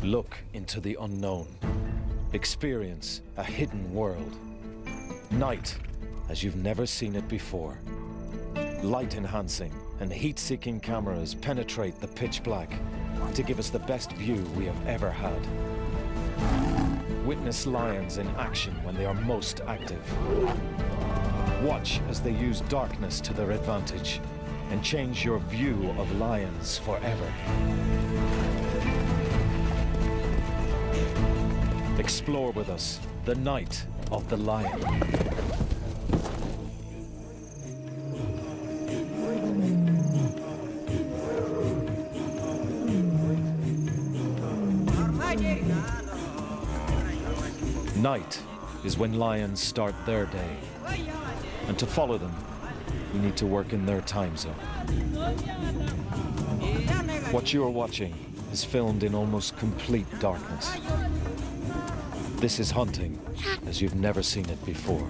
Look into the unknown. Experience a hidden world. Night as you've never seen it before. Light-enhancing and heat-seeking cameras penetrate the pitch black to give us the best view we have ever had. Witness lions in action when they are most active. Watch as they use darkness to their advantage and change your view of lions forever. Explore with us the night of the lion. Night is when lions start their day. And to follow them, we need to work in their time zone. What you are watching is filmed in almost complete darkness. This is hunting as you've never seen it before.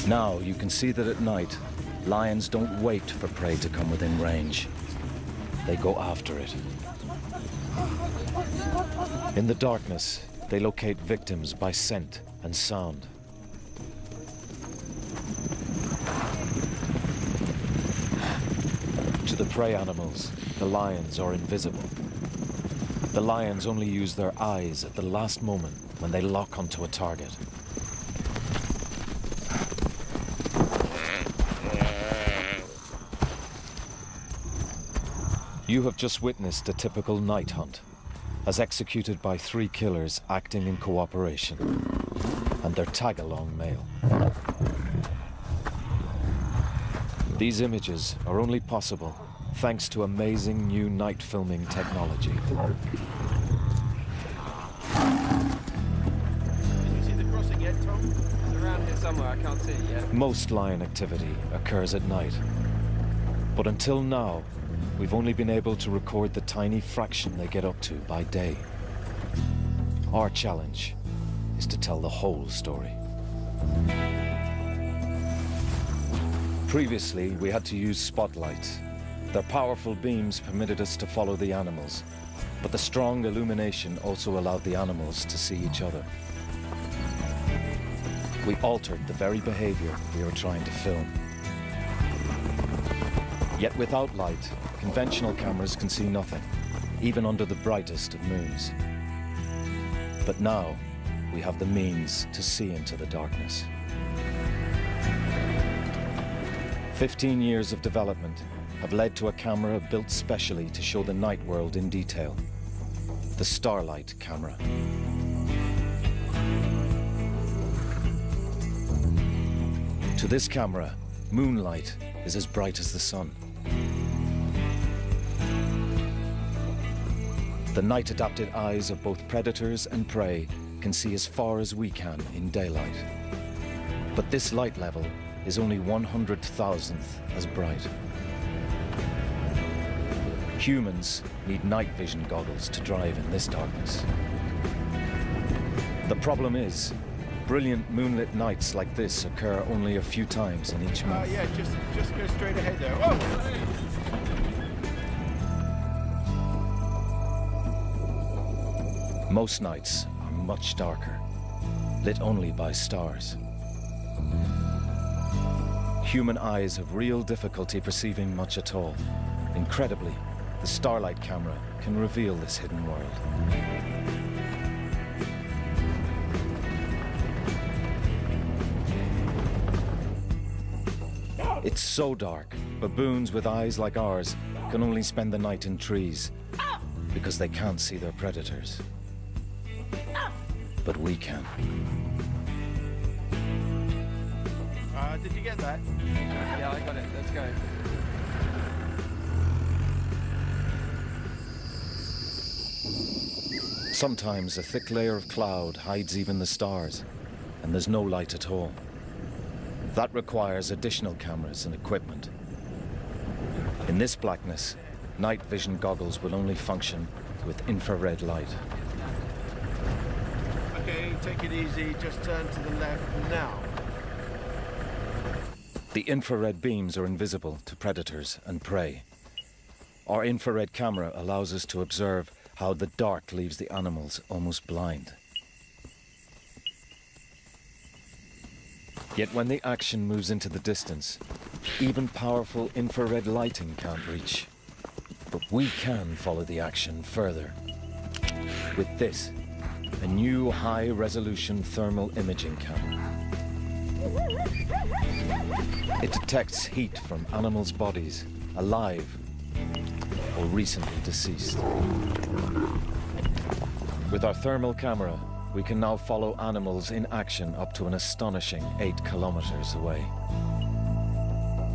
Now you can see that at night, lions don't wait for prey to come within range. They go after it. In the darkness, they locate victims by scent and sound. To the prey animals, the lions are invisible. The lions only use their eyes at the last moment when they lock onto a target. You have just witnessed a typical night hunt, as executed by 3 killers acting in cooperation, and their tag-along male. These images are only possible thanks to amazing new night filming technology. Can you see the crossing yet, Tom? It's around here somewhere, I can't see it yet. Most lion activity occurs at night, but until now, we've only been able to record the tiny fraction they get up to by day. Our challenge is to tell the whole story. Previously, we had to use spotlights. Their powerful beams permitted us to follow the animals, but the strong illumination also allowed the animals to see each other. We altered the very behavior we were trying to film. Yet without light, conventional cameras can see nothing, even under the brightest of moons. But now, we have the means to see into the darkness. 15 years of development have led to a camera built specially to show the night world in detail. The Starlight camera. To this camera, moonlight is as bright as the sun. The night-adapted eyes of both predators and prey can see as far as we can in daylight. But this light level is only 100,000th as bright. Humans need night vision goggles to drive in this darkness. The problem is, brilliant moonlit nights like this occur only a few times in each month. Yeah, just go straight ahead there. Oh! Most nights are much darker, lit only by stars. Human eyes have real difficulty perceiving much at all. Incredibly, the Starlight camera can reveal this hidden world. It's so dark, baboons with eyes like ours can only spend the night in trees because they can't see their predators. But we can. Did you get that? Yeah, I got it. Let's go. Sometimes a thick layer of cloud hides even the stars, and there's no light at all. That requires additional cameras and equipment. In this blackness, night vision goggles will only function with infrared light. Okay, take it easy. Just turn to the left now. The infrared beams are invisible to predators and prey. Our infrared camera allows us to observe how the dark leaves the animals almost blind. Yet when the action moves into the distance, even powerful infrared lighting can't reach. But we can follow the action further. With this, a new high-resolution thermal imaging camera. It detects heat from animals' bodies, alive or recently deceased. With our thermal camera, we can now follow animals in action up to an astonishing 8 kilometers away.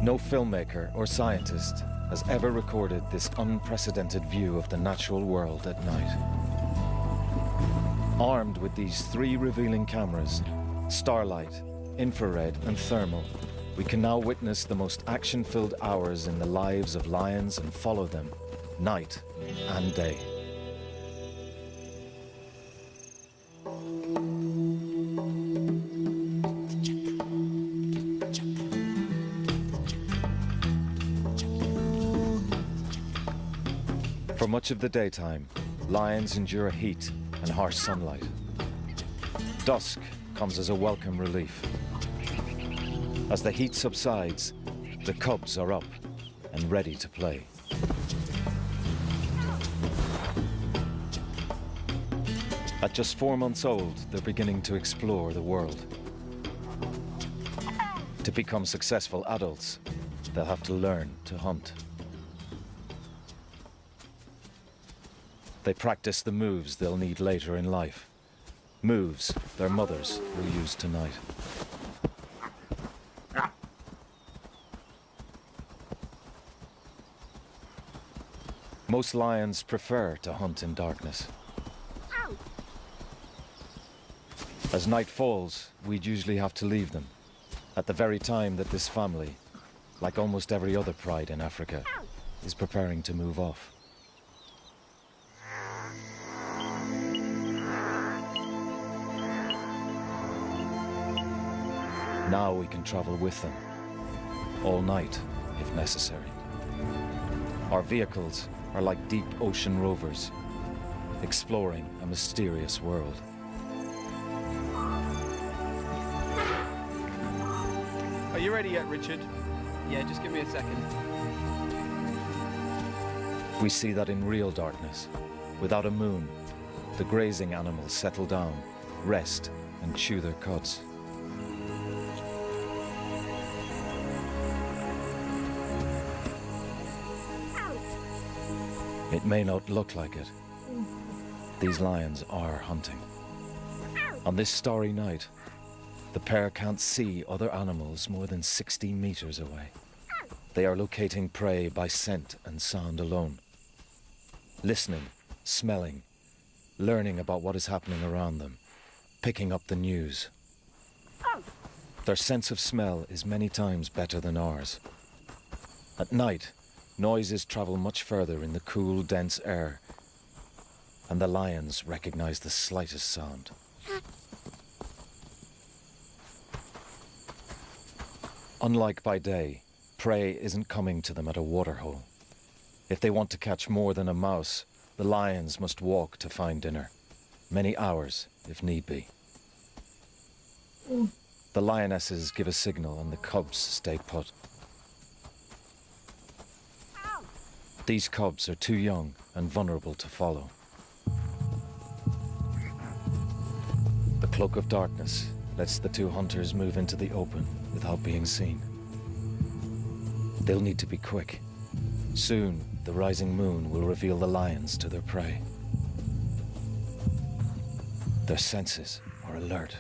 No filmmaker or scientist has ever recorded this unprecedented view of the natural world at night. Armed with these 3 revealing cameras, starlight, infrared, and thermal, we can now witness the most action-filled hours in the lives of lions and follow them, night and day. For much of the daytime, lions endure heat and harsh sunlight. Dusk comes as a welcome relief. As the heat subsides, the cubs are up and ready to play. At just 4 months old, they're beginning to explore the world. To become successful adults, they'll have to learn to hunt. They practice the moves they'll need later in life. Moves their mothers will use tonight. Most lions prefer to hunt in darkness. As night falls, we'd usually have to leave them, at the very time that this family, like almost every other pride in Africa, is preparing to move off. Now we can travel with them, all night if necessary. Our vehicles are like deep ocean rovers, exploring a mysterious world. Are you ready yet, Richard? Yeah, just give me a second. We see that in real darkness, without a moon, the grazing animals settle down, rest, and chew their cuds. It may not look like it. These lions are hunting. On this starry night, the pair can't see other animals more than 60 meters away. They are locating prey by scent and sound alone. Listening, smelling, learning about what is happening around them, picking up the news. Their sense of smell is many times better than ours. At night, noises travel much further in the cool, dense air, and the lions recognize the slightest sound. Unlike by day, prey isn't coming to them at a waterhole. If they want to catch more than a mouse, the lions must walk to find dinner, many hours if need be. The lionesses give a signal and the cubs stay put. These cubs are too young and vulnerable to follow. The cloak of darkness lets the 2 hunters move into the open without being seen. They'll need to be quick. Soon, the rising moon will reveal the lions to their prey. Their senses are alert.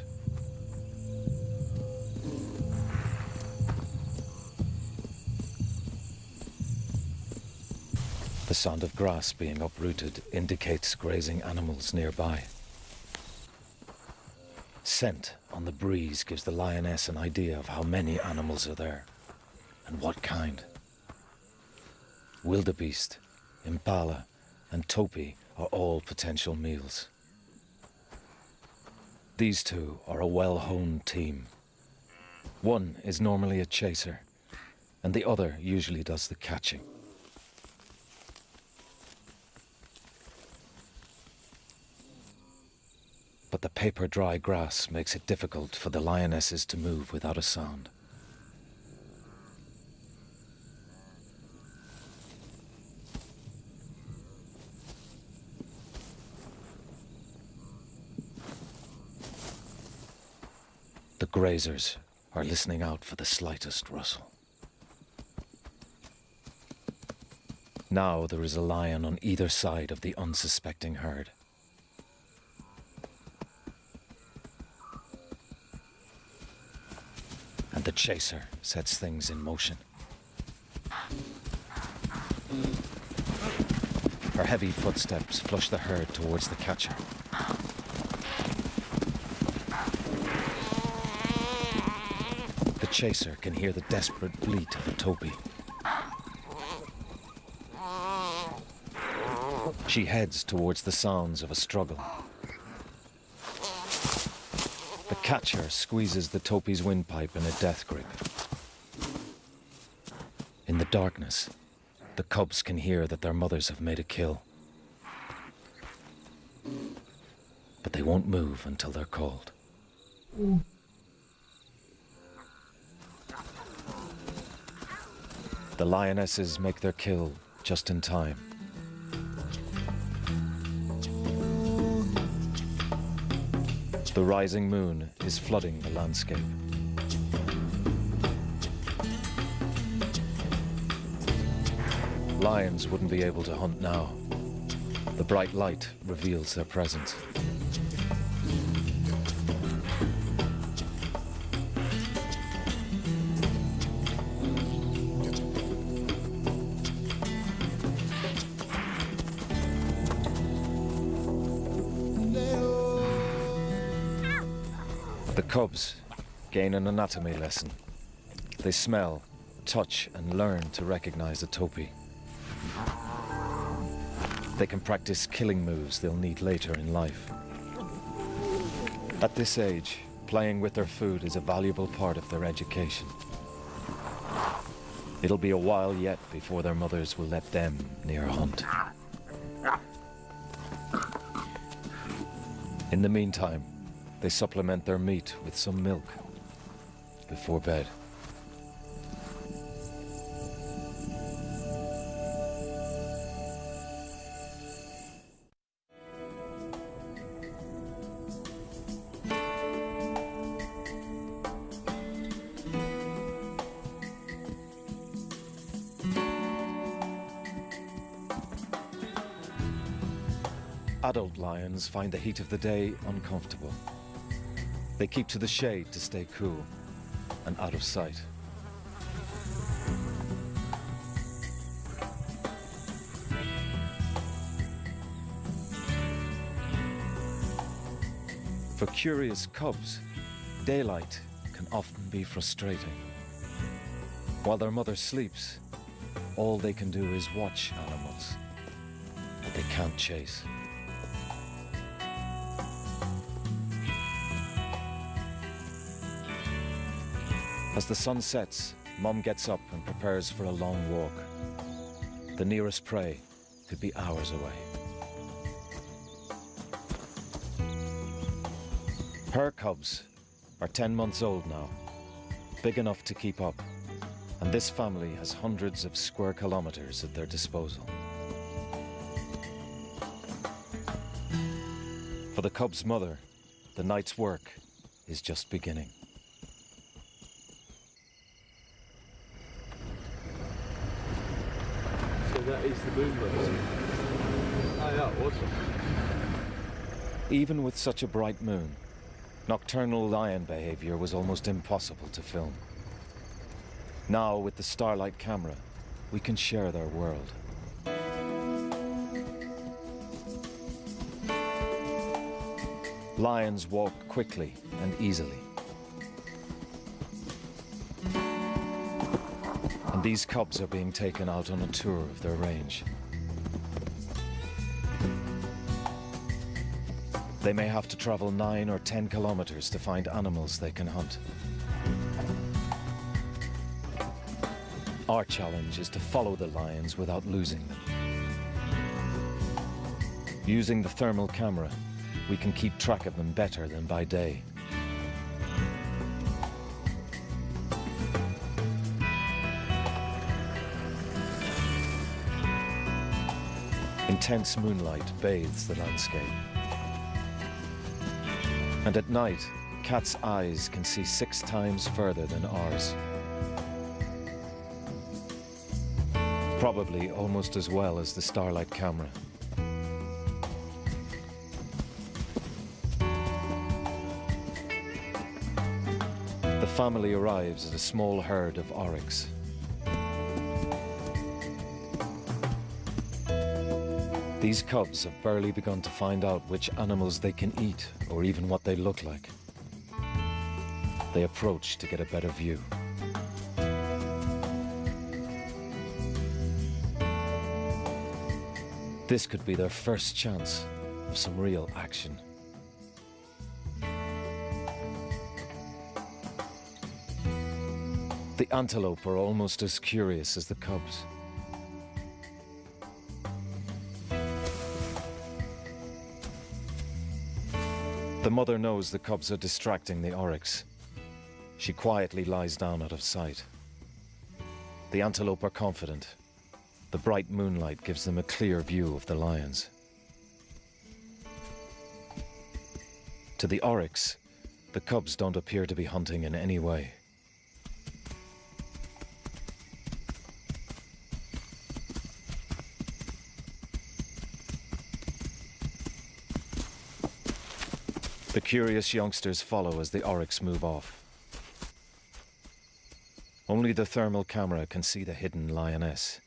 The sound of grass being uprooted indicates grazing animals nearby. Scent on the breeze gives the lioness an idea of how many animals are there, and what kind. Wildebeest, impala, and topi are all potential meals. These 2 are a well-honed team. One is normally a chaser, and the other usually does the catching. but the paper-dry grass makes it difficult for the lionesses to move without a sound. The grazers are listening out for the slightest rustle. Now there is a lion on either side of the unsuspecting herd. And the chaser sets things in motion. Her heavy footsteps flush the herd towards the catcher. The chaser can hear the desperate bleat of a topee. She heads towards the sounds of a struggle. The catcher squeezes the topee's windpipe in a death grip. In the darkness, the cubs can hear that their mothers have made a kill. But they won't move until they're called. The lionesses make their kill just in time. The rising moon is flooding the landscape. Lions wouldn't be able to hunt now. The bright light reveals their presence. The cubs gain an anatomy lesson. They smell, touch, and learn to recognize a topee. They can practice killing moves they'll need later in life. At this age, playing with their food is a valuable part of their education. It'll be a while yet before their mothers will let them near a hunt. In the meantime, they supplement their meat with some milk before bed. Adult lions find the heat of the day uncomfortable. They keep to the shade to stay cool and out of sight. For curious cubs, daylight can often be frustrating. While their mother sleeps, all they can do is watch animals that they can't chase. As the sun sets, Mom gets up and prepares for a long walk. The nearest prey could be hours away. Her cubs are 10 months old now, big enough to keep up, and this family has hundreds of square kilometers at their disposal. For the cub's mother, the night's work is just beginning. That is the moon base. Oh yeah, awesome. Even with such a bright moon, nocturnal lion behavior was almost impossible to film. Now, with the starlight camera, we can share their world. Lions walk quickly and easily. And these cubs are being taken out on a tour of their range. They may have to travel 9 or 10 kilometers to find animals they can hunt. Our challenge is to follow the lions without losing them. Using the thermal camera, we can keep track of them better than by day. Intense moonlight bathes the landscape. And at night, cats' eyes can see 6 times further than ours. Probably almost as well as the starlight camera. The family arrives at a small herd of oryx. These cubs have barely begun to find out which animals they can eat or even what they look like. They approach to get a better view. This could be their first chance of some real action. The antelope are almost as curious as the cubs. The mother knows the cubs are distracting the oryx. She quietly lies down out of sight. The antelope are confident. The bright moonlight gives them a clear view of the lions. To the oryx, the cubs don't appear to be hunting in any way. The curious youngsters follow as the oryx move off. Only the thermal camera can see the hidden lioness.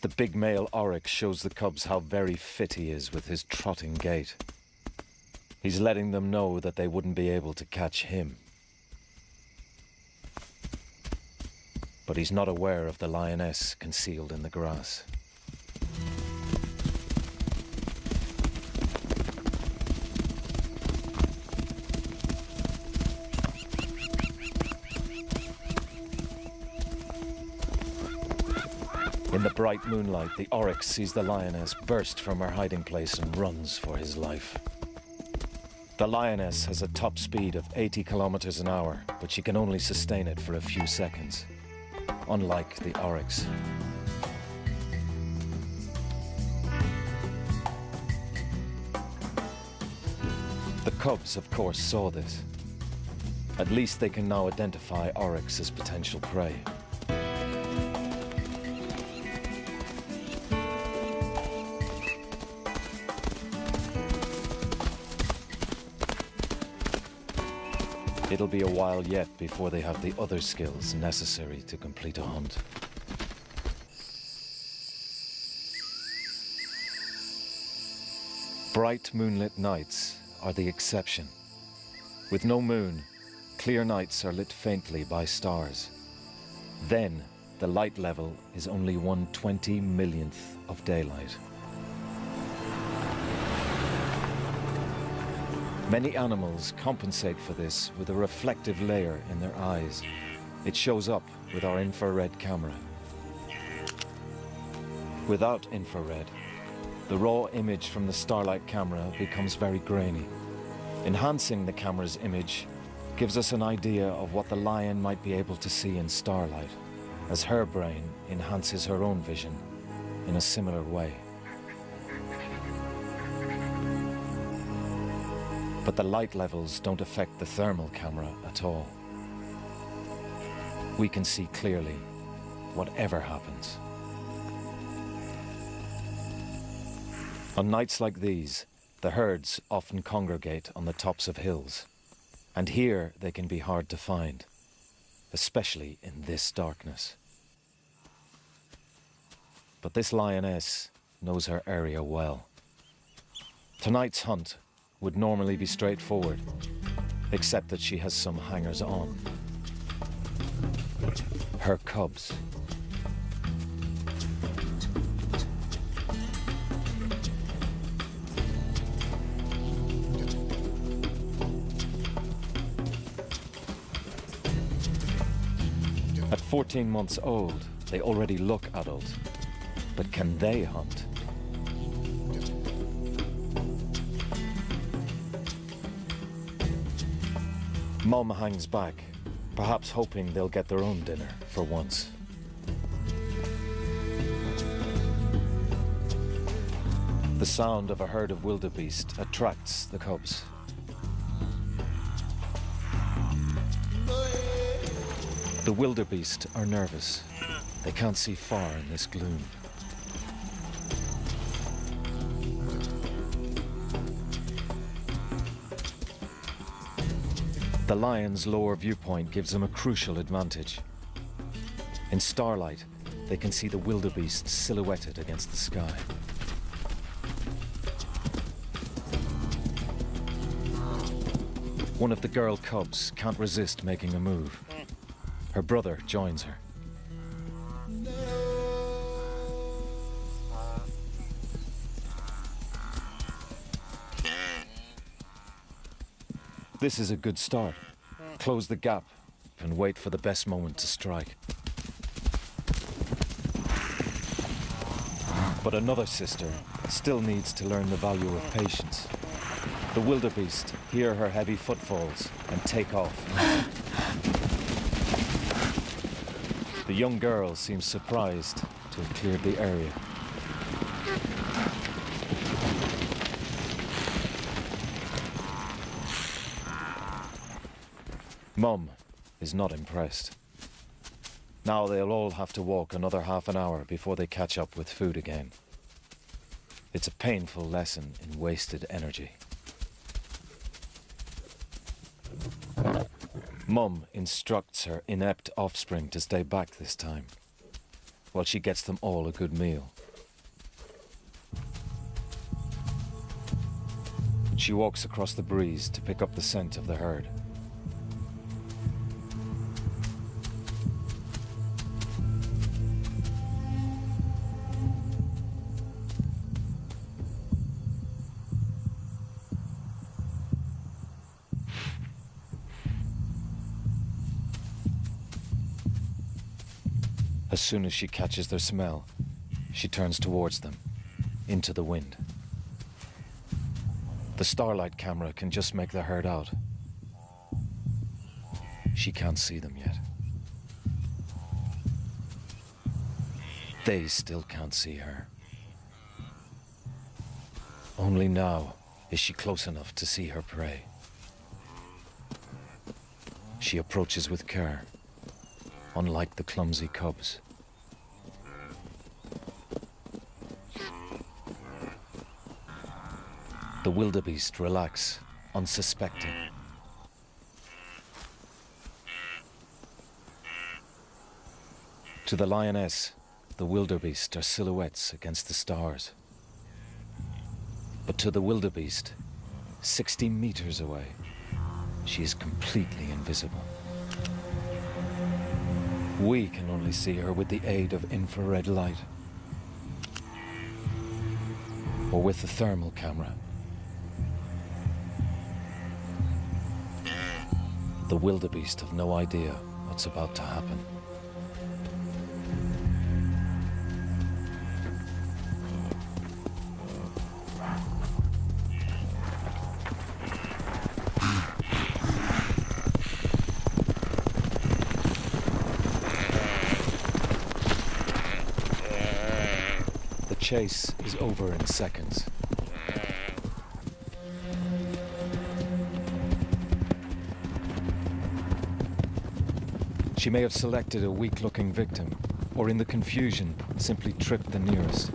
The big male oryx shows the cubs how very fit he is with his trotting gait. He's letting them know that they wouldn't be able to catch him. But he's not aware of the lioness concealed in the grass. In the bright moonlight, the oryx sees the lioness burst from her hiding place and runs for his life. The lioness has a top speed of 80 kilometers an hour, but she can only sustain it for a few seconds, unlike the oryx. The cubs, of course, saw this. At least they can now identify oryx as potential prey. It'll be a while yet before they have the other skills necessary to complete a hunt. Bright moonlit nights are the exception. With no moon, clear nights are lit faintly by stars. Then, the light level is only 1/20 millionth of daylight. Many animals compensate for this with a reflective layer in their eyes. It shows up with our infrared camera. Without infrared, the raw image from the starlight camera becomes very grainy. Enhancing the camera's image gives us an idea of what the lion might be able to see in starlight, as her brain enhances her own vision in a similar way. But the light levels don't affect the thermal camera at all. We can see clearly, whatever happens. On nights like these, the herds often congregate on the tops of hills, and here they can be hard to find, especially in this darkness. But this lioness knows her area well. Tonight's hunt would normally be straightforward, except that she has some hangers-on. Her cubs. 14 months old, they already look adult. But can they hunt? Mom hangs back, perhaps hoping they'll get their own dinner for once. The sound of a herd of wildebeest attracts the cubs. The wildebeest are nervous. They can't see far in this gloom. The lion's lower viewpoint gives them a crucial advantage. In starlight, they can see the wildebeest silhouetted against the sky. One of the girl cubs can't resist making a move. Her brother joins her. This is a good start. Close the gap and wait for the best moment to strike. But another sister still needs to learn the value of patience. The wildebeest hear her heavy footfalls and take off. The young girl seems surprised to have cleared the area. Mum is not impressed. Now they'll all have to walk another half an hour before they catch up with food again. It's a painful lesson in wasted energy. Mum instructs her inept offspring to stay back this time, while she gets them all a good meal. She walks across the breeze to pick up the scent of the herd. As soon as she catches their smell, she turns towards them, into the wind. The starlight camera can just make the herd out. She can't see them yet. They still can't see her. Only now is she close enough to see her prey. She approaches with care, unlike the clumsy cubs. The wildebeest relax, unsuspecting. To the lioness, the wildebeest are silhouettes against the stars. But to the wildebeest, 60 meters away, she is completely invisible. We can only see her with the aid of infrared light, or with the thermal camera. The wildebeest have no idea what's about to happen. The chase is over in seconds. She may have selected a weak-looking victim, or in the confusion, simply tripped the nearest.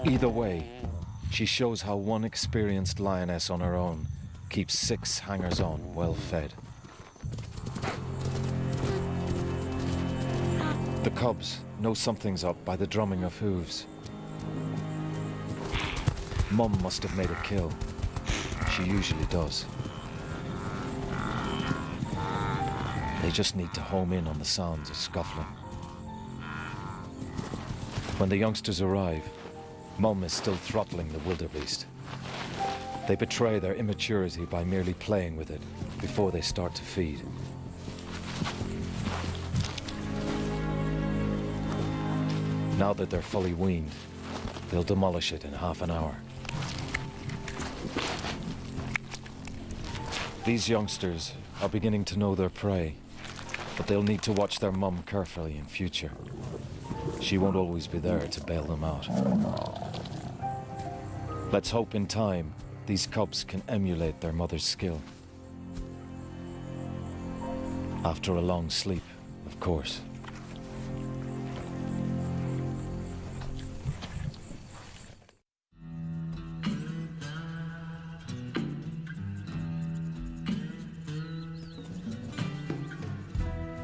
Either way, she shows how one experienced lioness on her own keeps 6 hangers-on well fed. The cubs know something's up by the drumming of hooves. Mum must have made a kill. She usually does. They just need to home in on the sounds of scuffling. When the youngsters arrive, Mum is still throttling the wildebeest. They betray their immaturity by merely playing with it before they start to feed. Now that they're fully weaned, they'll demolish it in half an hour. These youngsters are beginning to know their prey, but they'll need to watch their mum carefully in future. She won't always be there to bail them out. Let's hope in time these cubs can emulate their mother's skill. After a long sleep, of course.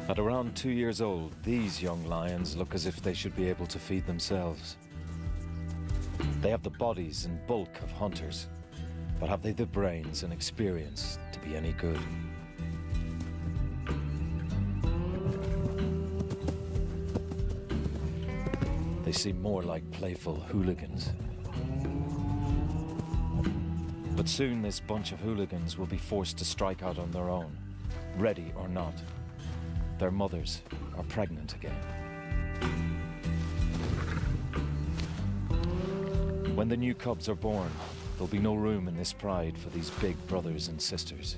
At around 2 years old, these young lions look as if they should be able to feed themselves. They have the bodies and bulk of hunters, but have they the brains and experience to be any good? They seem more like playful hooligans. But soon this bunch of hooligans will be forced to strike out on their own, ready or not. Their mothers are pregnant again. When the new cubs are born, there'll be no room in this pride for these big brothers and sisters.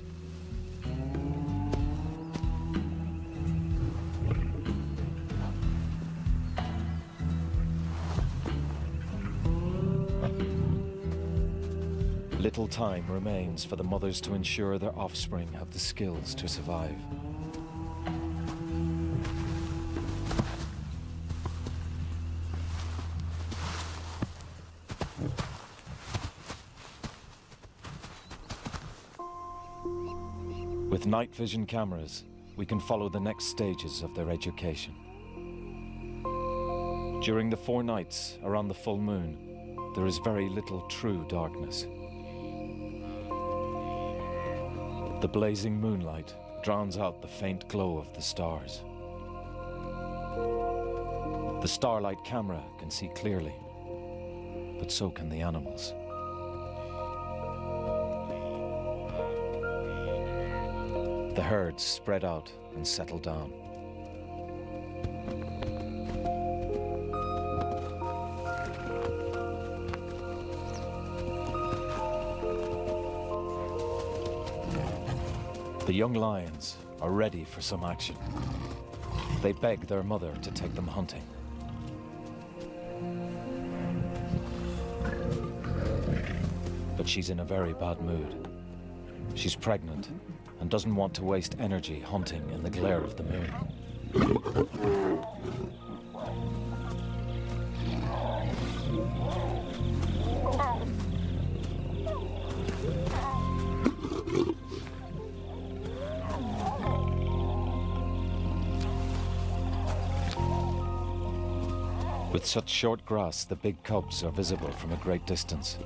Little time remains for the mothers to ensure their offspring have the skills to survive. With night vision cameras, we can follow the next stages of their education. During the 4 nights around the full moon, there is very little true darkness. The blazing moonlight drowns out the faint glow of the stars. The starlight camera can see clearly, but so can the animals. The herds spread out and settle down. The young lions are ready for some action. They beg their mother to take them hunting. But she's in a very bad mood. She's pregnant and doesn't want to waste energy hunting in the glare of the moon. With such short grass, the big cubs are visible from a great distance.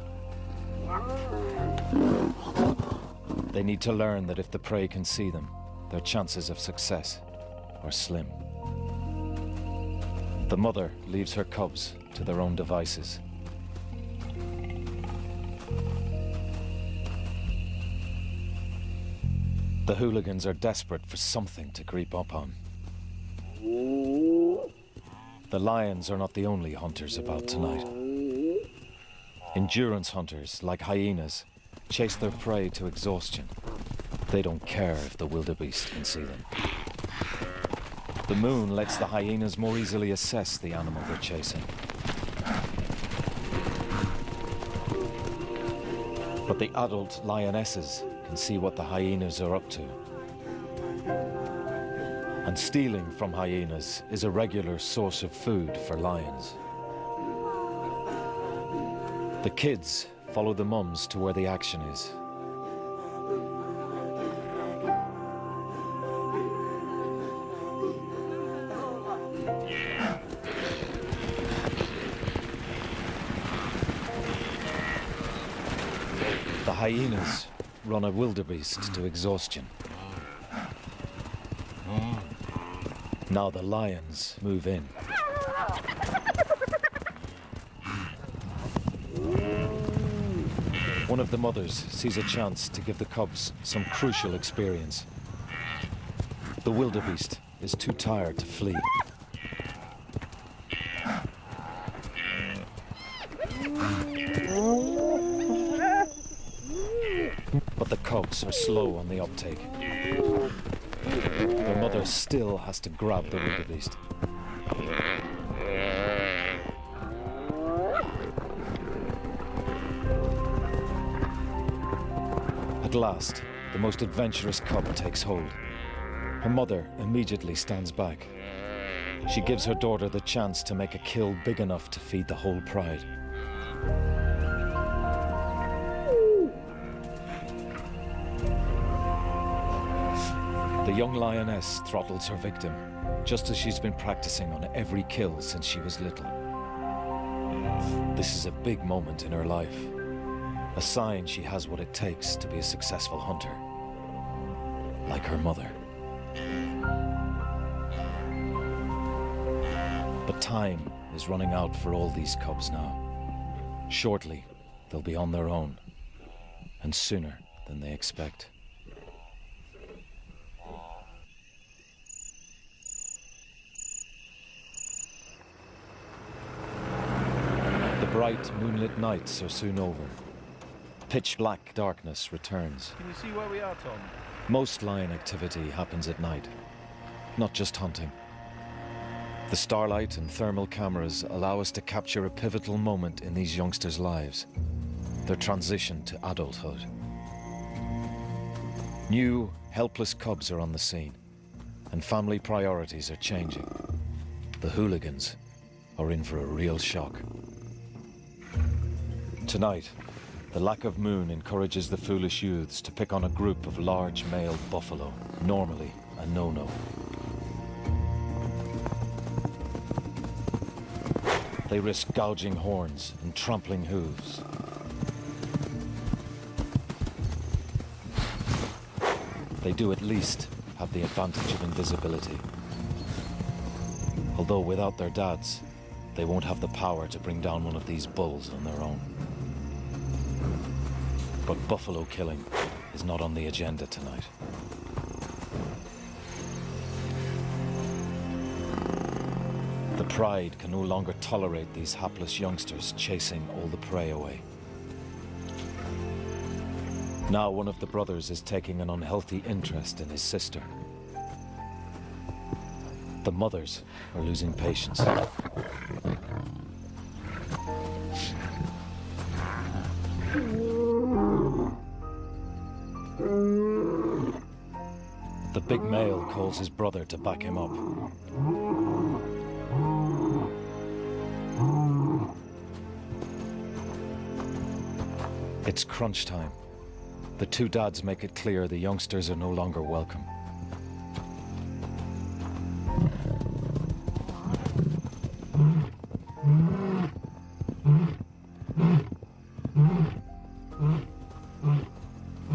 They need to learn that if the prey can see them, their chances of success are slim. The mother leaves her cubs to their own devices. The hooligans are desperate for something to creep up on. The lions are not the only hunters about tonight. Endurance hunters, like hyenas, chase their prey to exhaustion. They don't care if the wildebeest can see them. The moon lets the hyenas more easily assess the animal they're chasing. But the adult lionesses can see what the hyenas are up to. And stealing from hyenas is a regular source of food for lions. The kids follow the mums to where the action is. The hyenas run a wildebeest to exhaustion. Now the lions move in. One of the mothers sees a chance to give the cubs some crucial experience. The wildebeest is too tired to flee. But the cubs are slow on the uptake. The mother still has to grab the wildebeest. At last, the most adventurous cub takes hold. Her mother immediately stands back. She gives her daughter the chance to make a kill big enough to feed the whole pride. The young lioness throttles her victim, just as she's been practicing on every kill since she was little. This is a big moment in her life, a sign she has what it takes to be a successful hunter, like her mother. But time is running out for all these cubs now. Shortly, they'll be on their own, and sooner than they expect. The bright, moonlit nights are soon over. Pitch black darkness returns. Can you see where we are, Tom? Most lion activity happens at night, not just hunting. The starlight and thermal cameras allow us to capture a pivotal moment in these youngsters' lives, their transition to adulthood. New, helpless cubs are on the scene, and family priorities are changing. The hooligans are in for a real shock. Tonight, the lack of moon encourages the foolish youths to pick on a group of large male buffalo, normally a no-no. They risk gouging horns and trampling hooves. They do at least have the advantage of invisibility. Although without their dads, they won't have the power to bring down one of these bulls on their own. But buffalo killing is not on the agenda tonight. The pride can no longer tolerate these hapless youngsters chasing all the prey away. Now one of the brothers is taking an unhealthy interest in his sister. The mothers are losing patience. The big male calls his brother to back him up. It's crunch time. The two dads make it clear the youngsters are no longer welcome.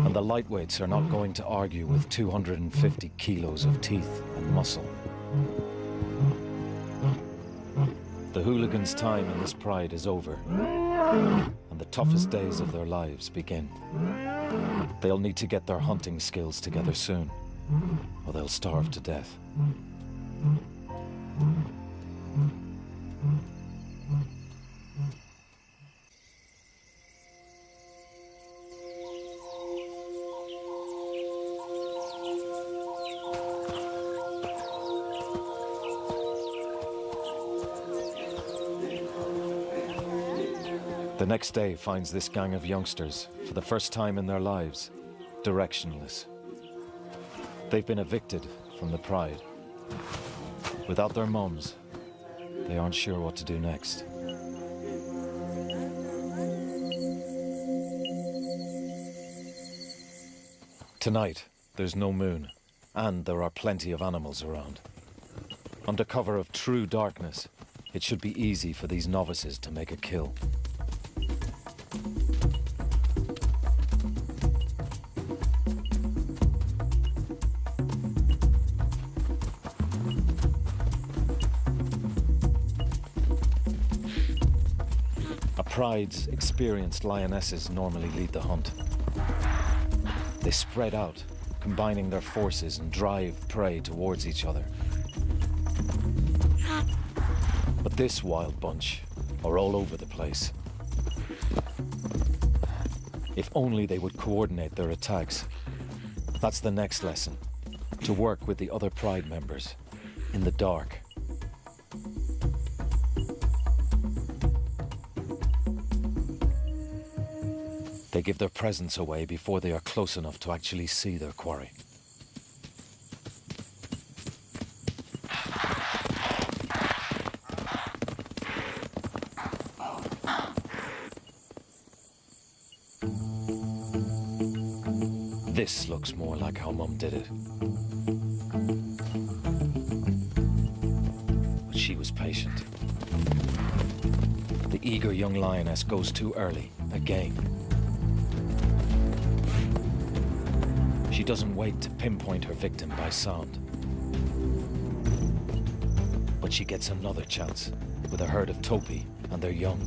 And the lightweights are not going to argue with 250 kilos of teeth and muscle. The hooligans' time in this pride is over, and the toughest days of their lives begin. They'll need to get their hunting skills together soon, or they'll starve to death. The next day finds this gang of youngsters, for the first time in their lives, directionless. They've been evicted from the pride. Without their mums, they aren't sure what to do next. Tonight, there's no moon, and there are plenty of animals around. Under cover of true darkness, it should be easy for these novices to make a kill. A pride's experienced lionesses normally lead the hunt. They spread out, combining their forces and drive prey towards each other. But this wild bunch are all over the place. If only they would coordinate their attacks. That's the next lesson, to work with the other pride members in the dark. They give their presence away before they are close enough to actually see their quarry. This looks more like how Mum did it. But she was patient. The eager young lioness goes too early, again. She doesn't wait to pinpoint her victim by sound. But she gets another chance with a herd of topi and their young.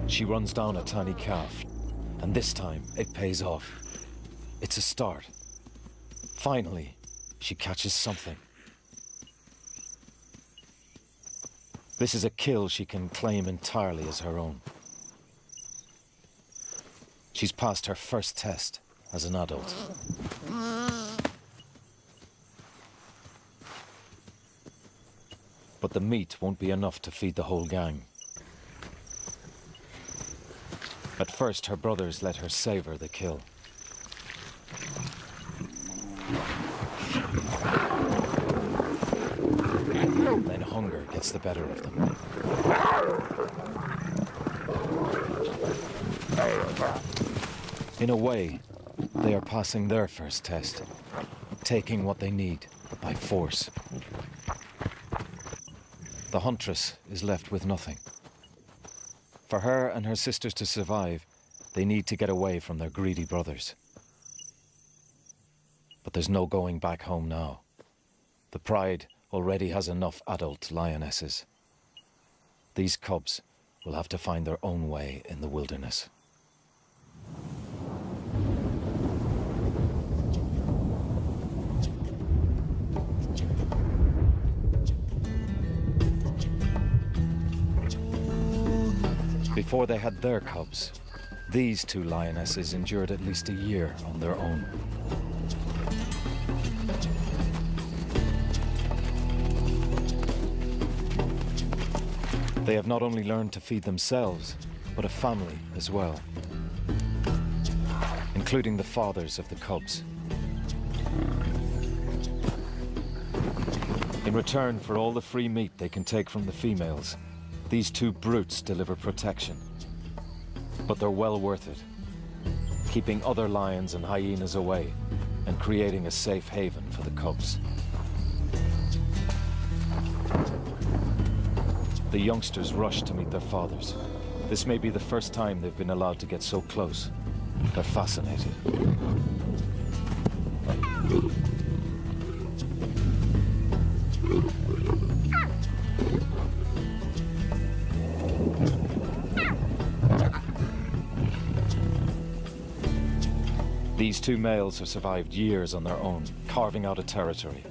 She runs down a tiny calf, and this time it pays off. It's a start. Finally, she catches something. This is a kill she can claim entirely as her own. She's passed her first test as an adult. But the meat won't be enough to feed the whole gang. At first, her brothers let her savor the kill. Then hunger gets the better of them. In a way, they are passing their first test, taking what they need by force. The huntress is left with nothing. For her and her sisters to survive, they need to get away from their greedy brothers. But there's no going back home now. The pride already has enough adult lionesses. These cubs will have to find their own way in the wilderness. Before they had their cubs, these two lionesses endured at least a year on their own. They have not only learned to feed themselves, but a family as well, including the fathers of the cubs. In return for all the free meat they can take from the females, these two brutes deliver protection. But they're well worth it, keeping other lions and hyenas away and creating a safe haven for the cubs. The youngsters rush to meet their fathers. This may be the first time they've been allowed to get so close. They're fascinated. These two males have survived years on their own, carving out a territory.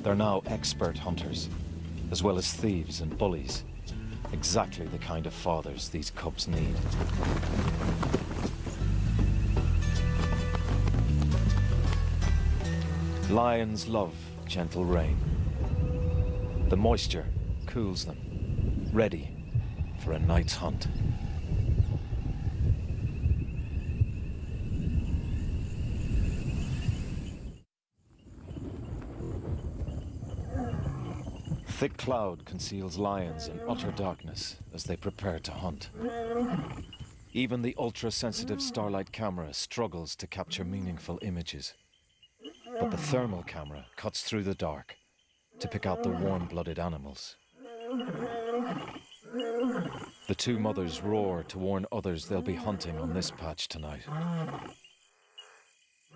They're now expert hunters, as well as thieves and bullies. Exactly the kind of fathers these cubs need. Lions love gentle rain. The moisture cools them, ready for a night's hunt. Thick cloud conceals lions in utter darkness as they prepare to hunt. Even the ultra-sensitive starlight camera struggles to capture meaningful images. But the thermal camera cuts through the dark to pick out the warm-blooded animals. The two mothers roar to warn others they'll be hunting on this patch tonight.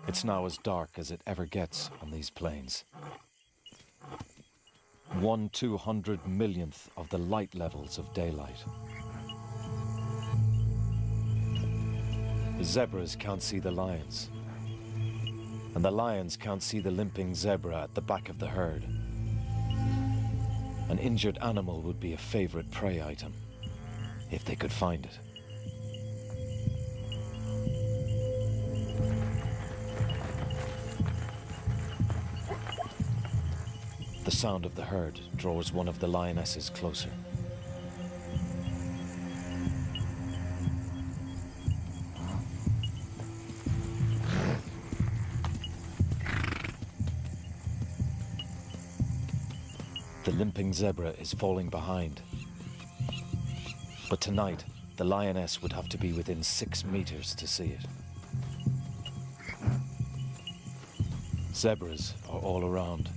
It's now as dark as it ever gets on these plains. 1/200 millionth of the light levels of daylight. The zebras can't see the lions, and the lions can't see the limping zebra at the back of the herd. An injured animal would be a favorite prey item, if they could find it. The sound of the herd draws one of the lionesses closer. The limping zebra is falling behind. But tonight, the lioness would have to be within 6 meters to see it. Zebras are all around,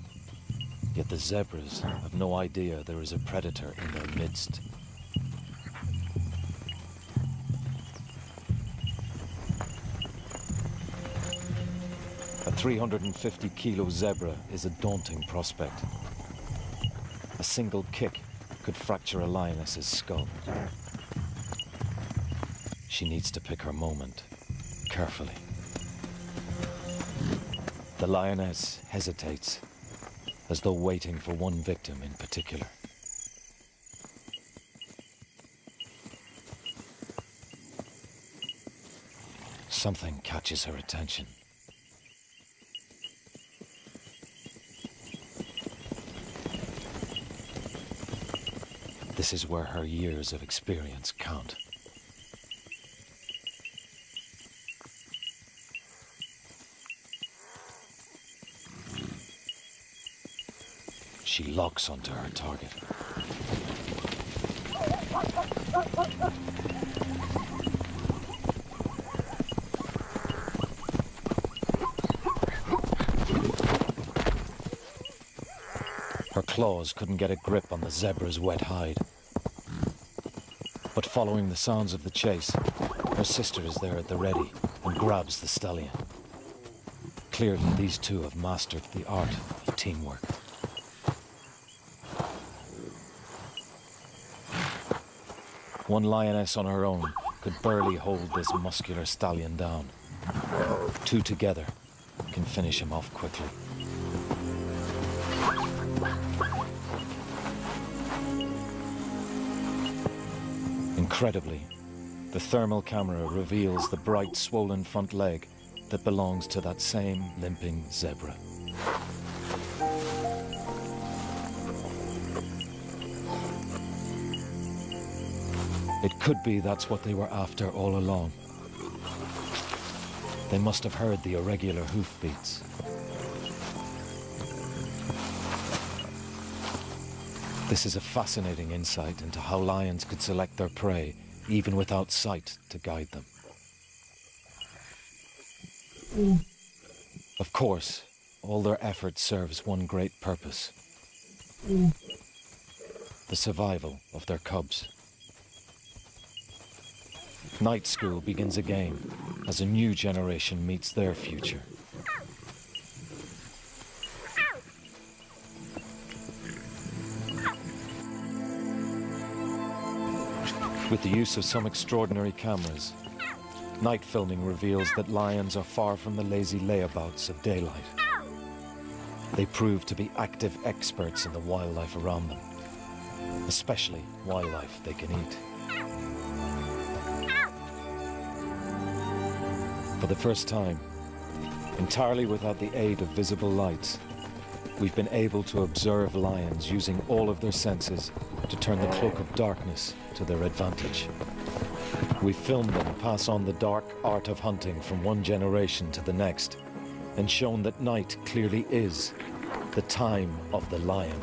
yet the zebras have no idea there is a predator in their midst. A 350-kilo zebra is a daunting prospect. A single kick could fracture a lioness's skull. She needs to pick her moment, carefully. The lioness hesitates, as though waiting for one victim in particular. Something catches her attention. This is where her years of experience count. She locks onto her target. Her claws couldn't get a grip on the zebra's wet hide. But following the sounds of the chase, her sister is there at the ready and grabs the stallion. Clearly, these two have mastered the art of teamwork. One lioness on her own could barely hold this muscular stallion down. Two together can finish him off quickly. Incredibly, the thermal camera reveals the bright, swollen front leg that belongs to that same limping zebra. It could be that's what they were after all along. They must have heard the irregular hoofbeats. This is a fascinating insight into how lions could select their prey, even without sight to guide them. Of course, all their effort serves one great purpose: the survival of their cubs. Night school begins again as a new generation meets their future. With the use of some extraordinary cameras, night filming reveals that lions are far from the lazy layabouts of daylight. They prove to be active experts in the wildlife around them, especially wildlife they can eat. For the first time, entirely without the aid of visible lights, we've been able to observe lions using all of their senses to turn the cloak of darkness to their advantage. We've filmed them pass on the dark art of hunting from one generation to the next, and shown that night clearly is the time of the lion.